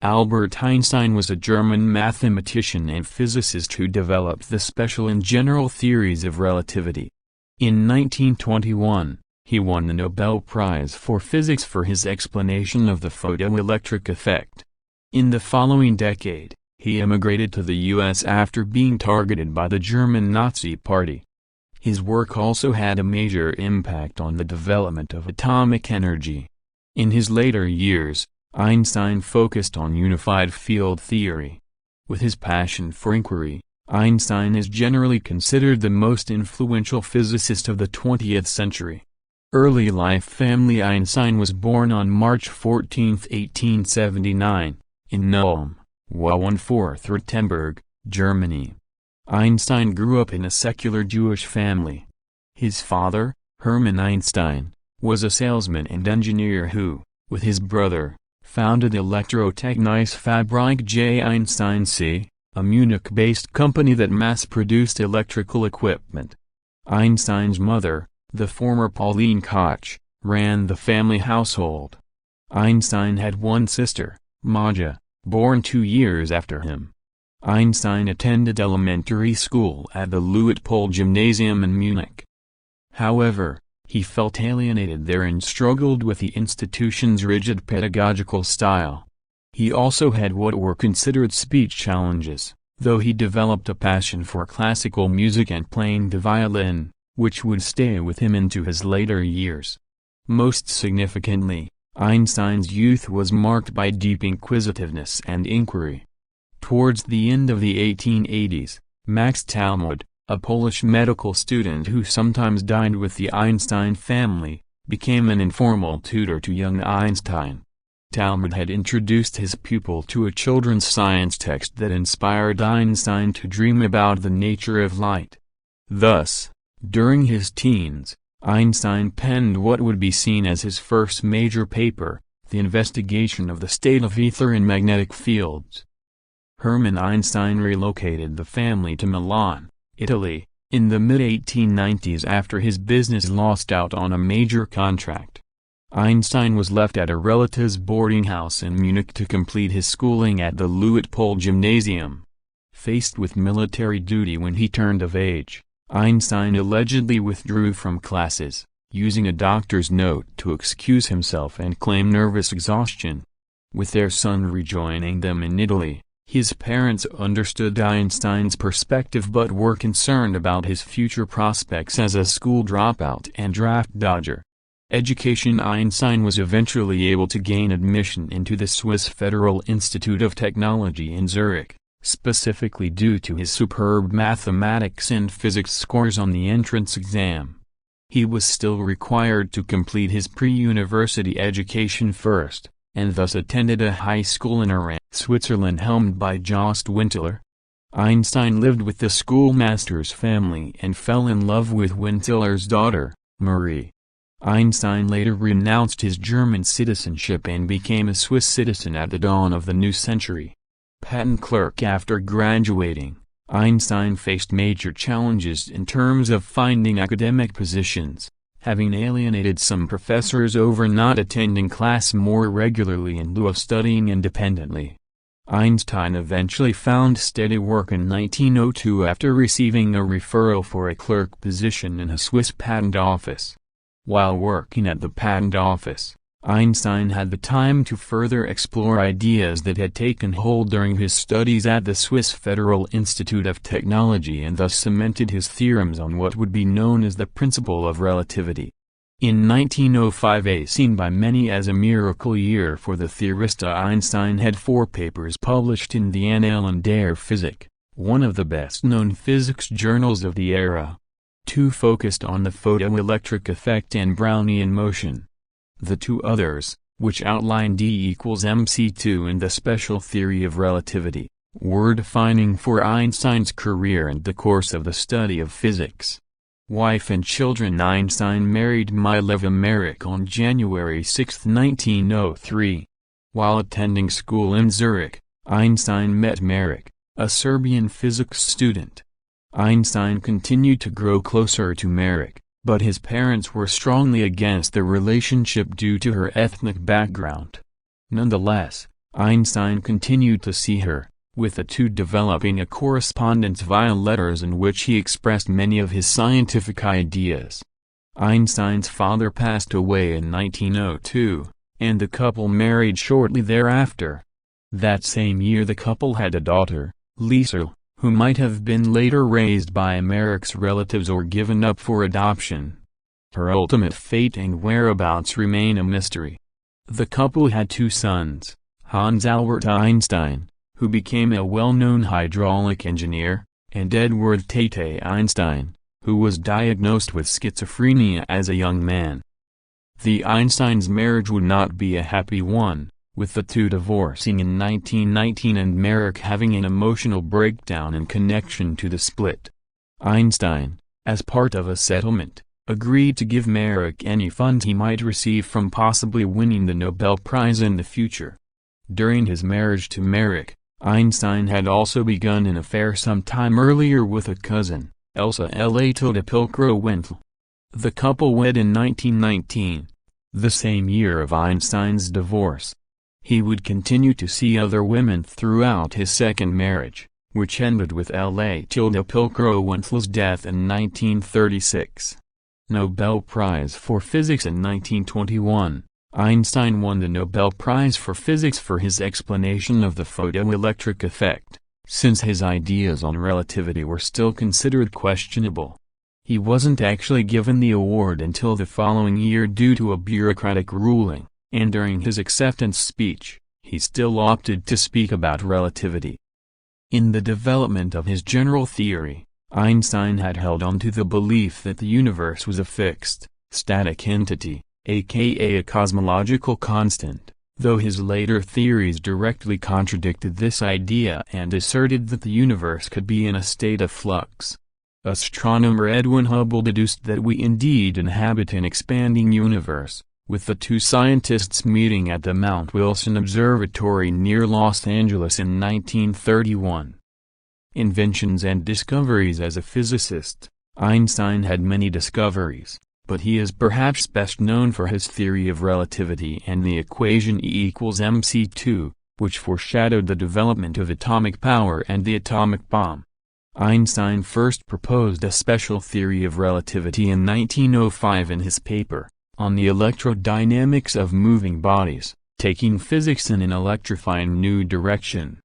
Albert Einstein was a German mathematician and physicist who developed the special and general theories of relativity. In 1921, he won the Nobel Prize for Physics for his explanation of the photoelectric effect. In the following decade, he emigrated to the U.S. after being targeted by the German Nazi Party. His work also had a major impact on the development of atomic energy. In his later years, Einstein focused on unified field theory. With his passion for inquiry, Einstein is generally considered the most influential physicist of the 20th century. Early life. Family. Einstein was born on March 14, 1879, in Nulm, Württemberg, Germany. Einstein grew up in a secular Jewish family. His father, Hermann Einstein, was a salesman and engineer who, with his brother, founded Elektrotechnische Fabrik J. Einstein C., a Munich-based company that mass-produced electrical equipment. Einstein's mother, the former Pauline Koch, ran the family household. Einstein had one sister, Maja, born 2 years after him. Einstein attended elementary school at the Luitpold Gymnasium in Munich. However, he felt alienated there and struggled with the institution's rigid pedagogical style. He also had what were considered speech challenges, though he developed a passion for classical music and playing the violin, which would stay with him into his later years. Most significantly, Einstein's youth was marked by deep inquisitiveness and inquiry. Towards the end of the 1880s, Max Talmud, a Polish medical student who sometimes dined with the Einstein family, became an informal tutor to young Einstein. Talmud had introduced his pupil to a children's science text that inspired Einstein to dream about the nature of light. Thus, during his teens, Einstein penned what would be seen as his first major paper, the investigation of the state of ether in magnetic fields. Hermann Einstein relocated the family to Milan, Italy, in the mid-1890s after his business lost out on a major contract. Einstein was left at a relative's boarding house in Munich to complete his schooling at the Luitpold Gymnasium. Faced with military duty when he turned of age, Einstein allegedly withdrew from classes, using a doctor's note to excuse himself and claim nervous exhaustion. With their son rejoining them in Italy, his parents understood Einstein's perspective but were concerned about his future prospects as a school dropout and draft dodger. Education. Einstein was eventually able to gain admission into the Swiss Federal Institute of Technology in Zurich, specifically due to his superb mathematics and physics scores on the entrance exam. He was still required to complete his pre-university education first, and thus attended a high school in Oran, Switzerland helmed by Jost Winteler. Einstein lived with the schoolmaster's family and fell in love with Winteler's daughter, Marie. Einstein later renounced his German citizenship and became a Swiss citizen at the dawn of the new century. Patent clerk. After graduating, Einstein faced major challenges in terms of finding academic positions, having alienated some professors over not attending class more regularly in lieu of studying independently. Einstein eventually found steady work in 1902 after receiving a referral for a clerk position in a Swiss patent office. While working at the patent office, Einstein had the time to further explore ideas that had taken hold during his studies at the Swiss Federal Institute of Technology and thus cemented his theorems on what would be known as the principle of relativity. In 1905, seen by many as a miracle year for the theorist, Einstein had 4 papers published in the Annalen der Physik, one of the best-known physics journals of the era. 2 focused on the photoelectric effect and Brownian motion. The 2 others, which outlined E=mc2 and the special theory of relativity, were defining for Einstein's career and the course of the study of physics. Wife and children. Einstein married Mileva Marek on January 6, 1903. While attending school in Zurich, Einstein met Marek, a Serbian physics student. Einstein continued to grow closer to Marek, but his parents were strongly against the relationship due to her ethnic background. Nonetheless, Einstein continued to see her, with the two developing a correspondence via letters in which he expressed many of his scientific ideas. Einstein's father passed away in 1902, and the couple married shortly thereafter. That same year the couple had a daughter, Lisa, who might have been later raised by Merrick's relatives or given up for adoption. Her ultimate fate and whereabouts remain a mystery. The couple had two sons, Was Albert Einstein, who became a well-known hydraulic engineer, and Edward Tate Einstein, who was diagnosed with schizophrenia as a young man. The Einsteins' marriage would not be a happy one, with the two divorcing in 1919 and Merrick having an emotional breakdown in connection to the split. Einstein, as part of a settlement, agreed to give Merrick any funds he might receive from possibly winning the Nobel Prize in the future. During his marriage to Merrick, Einstein had also begun an affair some time earlier with a cousin, Elsa Pilkrow-Wenzel. The couple wed in 1919, the same year of Einstein's divorce. He would continue to see other women throughout his second marriage, which ended with Elsa Pilkrow-Wenzel's death in 1936. Nobel Prize for Physics in 1921. Einstein won the Nobel Prize for Physics for his explanation of the photoelectric effect, since his ideas on relativity were still considered questionable. He wasn't actually given the award until the following year due to a bureaucratic ruling, and during his acceptance speech, he still opted to speak about relativity. In the development of his general theory, Einstein had held on to the belief that the universe was a fixed, static entity, aka a cosmological constant, though his later theories directly contradicted this idea and asserted that the universe could be in a state of flux. Astronomer Edwin Hubble deduced that we indeed inhabit an expanding universe, with the two scientists meeting at the Mount Wilson Observatory near Los Angeles in 1931. Inventions and Discoveries. As a physicist, Einstein had many discoveries, but he is perhaps best known for his theory of relativity and the equation E=mc², which foreshadowed the development of atomic power and the atomic bomb. Einstein first proposed a special theory of relativity in 1905 in his paper, On the Electrodynamics of Moving Bodies, Taking Physics in an Electrifying New Direction.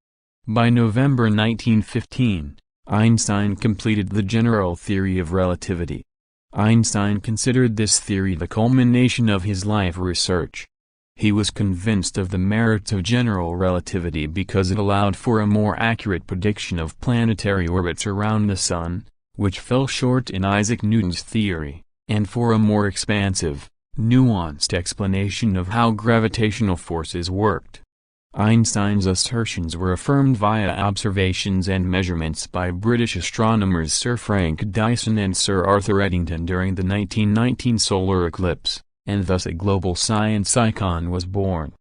By November 1915, Einstein completed the general theory of relativity. Einstein considered this theory the culmination of his life research. He was convinced of the merits of general relativity because it allowed for a more accurate prediction of planetary orbits around the Sun, which fell short in Isaac Newton's theory, and for a more expansive, nuanced explanation of how gravitational forces worked. Einstein's assertions were affirmed via observations and measurements by British astronomers Sir Frank Dyson and Sir Arthur Eddington during the 1919 solar eclipse, and thus a global science icon was born.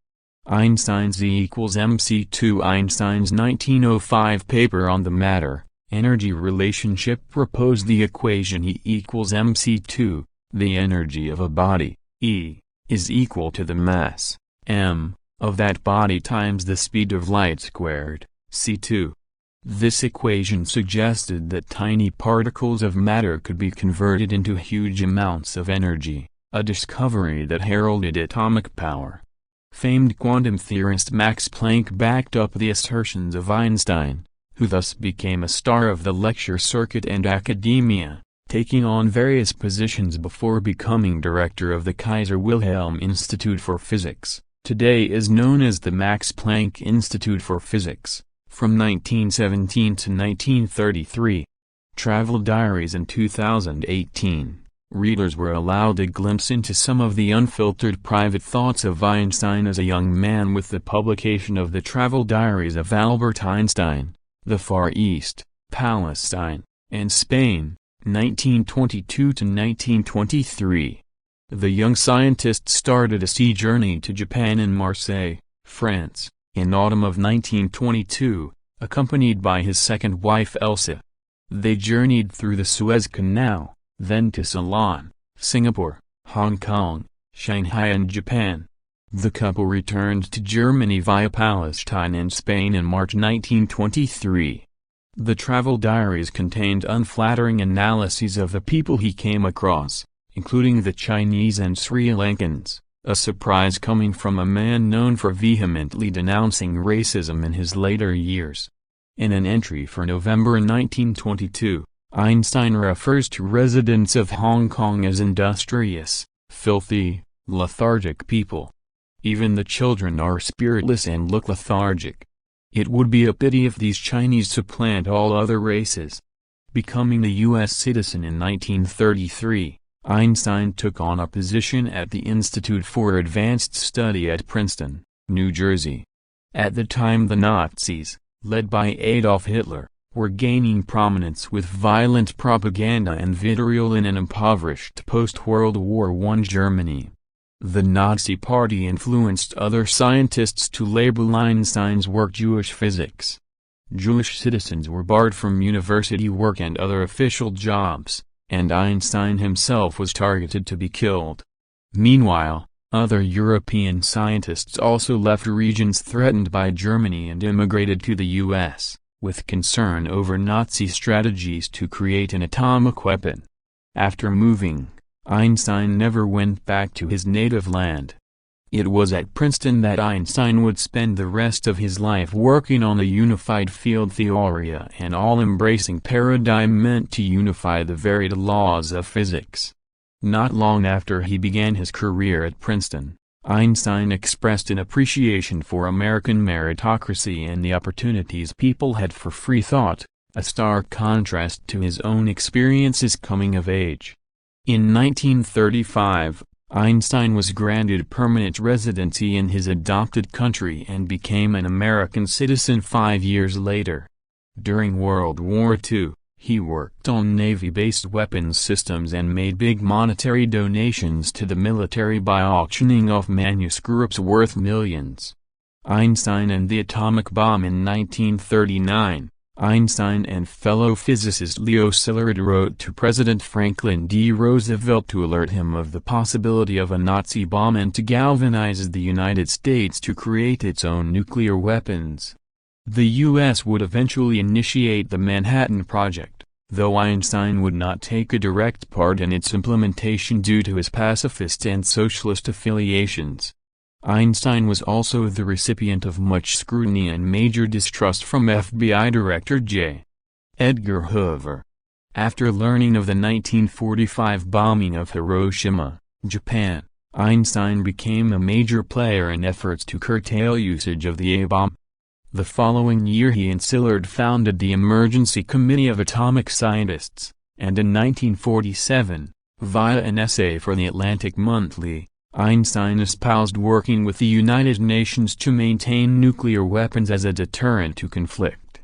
Einstein's E=mc². Einstein's 1905 paper on the matter, energy relationship proposed the equation E=mc², the energy of a body, E, is equal to the mass, m, of that body times the speed of light squared, c². This equation suggested that tiny particles of matter could be converted into huge amounts of energy, a discovery that heralded atomic power. Famed quantum theorist Max Planck backed up the assertions of Einstein, who thus became a star of the lecture circuit and academia, taking on various positions before becoming director of the Kaiser Wilhelm Institute for Physics, today is known as the Max Planck Institute for Physics, from 1917 to 1933. Travel Diaries. In 2018, readers were allowed a glimpse into some of the unfiltered private thoughts of Einstein as a young man with the publication of the Travel Diaries of Albert Einstein, The Far East, Palestine, and Spain, 1922 to 1923. The young scientist started a sea journey to Japan and Marseille, France, in autumn of 1922, accompanied by his second wife Elsa. They journeyed through the Suez Canal, then to Ceylon, Singapore, Hong Kong, Shanghai and Japan. The couple returned to Germany via Palestine and Spain in March 1923. The travel diaries contained unflattering analyses of the people he came across, including the Chinese and Sri Lankans, a surprise coming from a man known for vehemently denouncing racism in his later years. In an entry for November 1922, Einstein refers to residents of Hong Kong as industrious, filthy, lethargic people. Even the children are spiritless and look lethargic. It would be a pity if these Chinese supplant all other races. Becoming a U.S. citizen in 1933, Einstein took on a position at the Institute for Advanced Study at Princeton, New Jersey. At the time the Nazis, led by Adolf Hitler, were gaining prominence with violent propaganda and vitriol in an impoverished post-World War I Germany. The Nazi Party influenced other scientists to label Einstein's work Jewish physics. Jewish citizens were barred from university work and other official jobs, and Einstein himself was targeted to be killed. Meanwhile, other European scientists also left regions threatened by Germany and immigrated to the U.S., with concern over Nazi strategies to create an atomic weapon. After moving, Einstein never went back to his native land. It was at Princeton that Einstein would spend the rest of his life working on a unified field theory, an all-embracing paradigm meant to unify the varied laws of physics. Not long after he began his career at Princeton, Einstein expressed an appreciation for American meritocracy and the opportunities people had for free thought, a stark contrast to his own experiences coming of age. In 1935, Einstein was granted permanent residency in his adopted country and became an American citizen 5 years later. During World War II, he worked on Navy-based weapons systems and made big monetary donations to the military by auctioning off manuscripts worth millions. Einstein and the atomic bomb in 1939. Einstein and fellow physicist Leo Szilard wrote to President Franklin D. Roosevelt to alert him of the possibility of a Nazi bomb and to galvanize the United States to create its own nuclear weapons. The U.S. would eventually initiate the Manhattan Project, though Einstein would not take a direct part in its implementation due to his pacifist and socialist affiliations. Einstein was also the recipient of much scrutiny and major distrust from FBI Director J. Edgar Hoover. After learning of the 1945 bombing of Hiroshima, Japan, Einstein became a major player in efforts to curtail usage of the A-bomb. The following year he and Szilard founded the Emergency Committee of Atomic Scientists, and in 1947, via an essay for the Atlantic Monthly, Einstein espoused working with the United Nations to maintain nuclear weapons as a deterrent to conflict.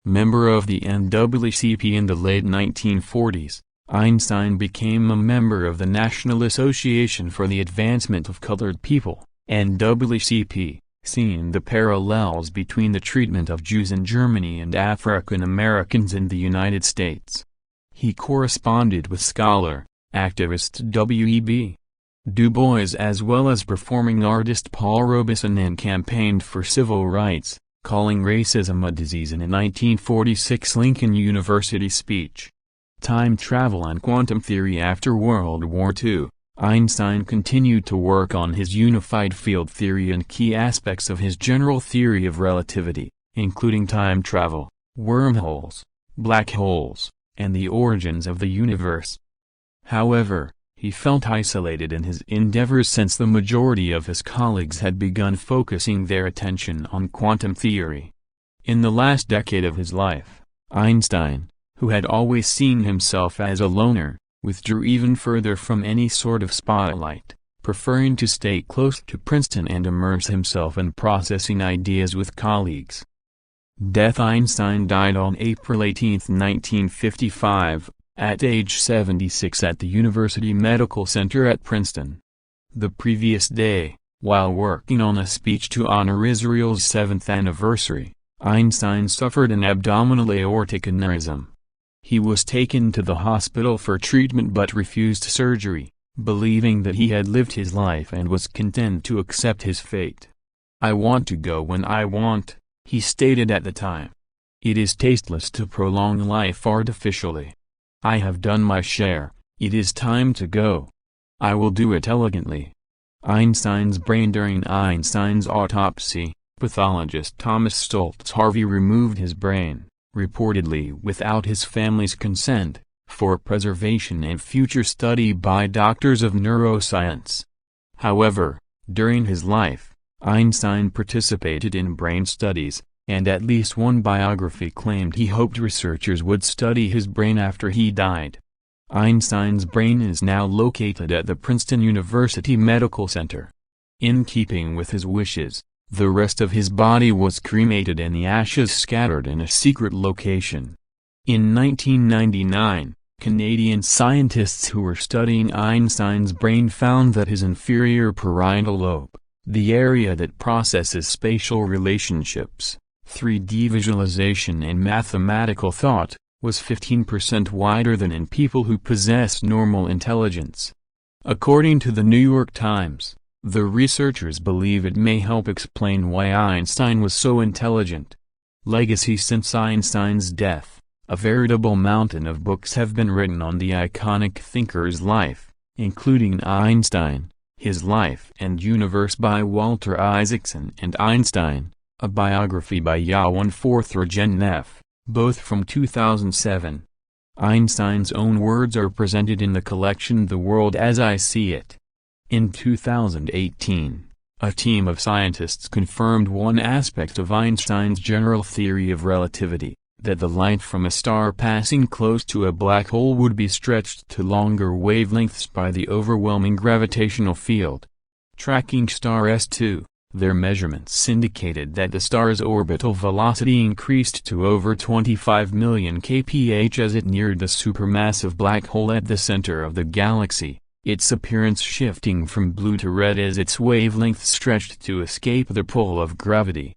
Member of the NAACP in the late 1940s, Einstein became a member of the National Association for the Advancement of Colored People, NAACP, seeing the parallels between the treatment of Jews in Germany and African Americans in the United States. He corresponded with scholar, activist W.E.B. Du Bois as well as performing artist Paul Robeson and campaigned for civil rights, calling racism a disease in a 1946 Lincoln University speech. Time travel and quantum theory. After World War II, Einstein continued to work on his unified field theory and key aspects of his general theory of relativity, including time travel, wormholes, black holes, and the origins of the universe. However, he felt isolated in his endeavors since the majority of his colleagues had begun focusing their attention on quantum theory. In the last decade of his life, Einstein, who had always seen himself as a loner, withdrew even further from any sort of spotlight, preferring to stay close to Princeton and immerse himself in processing ideas with colleagues. Death. Einstein died on April 18, 1955, at age 76 at the University Medical Center at Princeton. The previous day, while working on a speech to honor Israel's 7th anniversary, Einstein suffered an abdominal aortic aneurysm. He was taken to the hospital for treatment but refused surgery, believing that he had lived his life and was content to accept his fate. "I want to go when I want," he stated at the time. "It is tasteless to prolong life artificially. I have done my share, it is time to go. I will do it elegantly." Einstein's brain. During Einstein's autopsy, pathologist Thomas Stultz Harvey removed his brain, reportedly without his family's consent, for preservation and future study by doctors of neuroscience. However, during his life, Einstein participated in brain studies, and at least one biography claimed he hoped researchers would study his brain after he died. Einstein's brain is now located at the Princeton University Medical Center. In keeping with his wishes, the rest of his body was cremated and the ashes scattered in a secret location. In 1999, Canadian scientists who were studying Einstein's brain found that his inferior parietal lobe, the area that processes spatial relationships, 3D visualization and mathematical thought, was 15% wider than in people who possess normal intelligence. According to the New York Times, the researchers believe it may help explain why Einstein was so intelligent. Legacy. Since Einstein's death, a veritable mountain of books have been written on the iconic thinker's life, including Einstein, His Life and Universe by Walter Isaacson, and Einstein, a biography by Yawan Forthragen, both from 2007. Einstein's own words are presented in the collection The World as I See It. In 2018, a team of scientists confirmed one aspect of Einstein's general theory of relativity, that the light from a star passing close to a black hole would be stretched to longer wavelengths by the overwhelming gravitational field. Tracking star S2, their measurements indicated that the star's orbital velocity increased to over 25 million kph as it neared the supermassive black hole at the center of the galaxy, its appearance shifting from blue to red as its wavelength stretched to escape the pull of gravity.